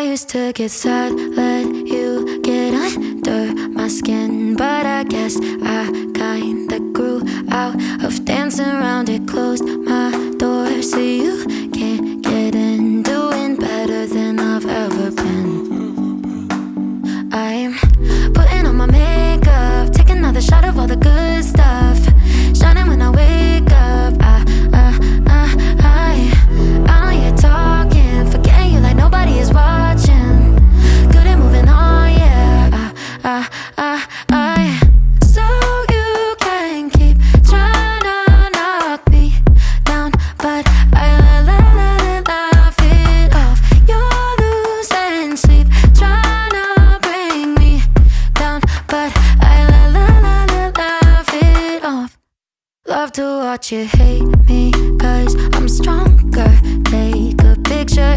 I used to get sad, let you get under my skin, but I guess I kinda grew out of dancing around it. Closed my door so you can't get in. Doing better than I've ever been. I'm putting on my makeup, taking another shot of all the good stuff, shining when I wake up. I don't hear talking, forgetting you like nobody is watching. Good at moving on, yeah. So you can keep trying to knock me down, but I laugh it off. You're losing sleep, trying to bring me down, but I laugh it off. Love to watch you hate me, 'cause I'm stronger. Take a picture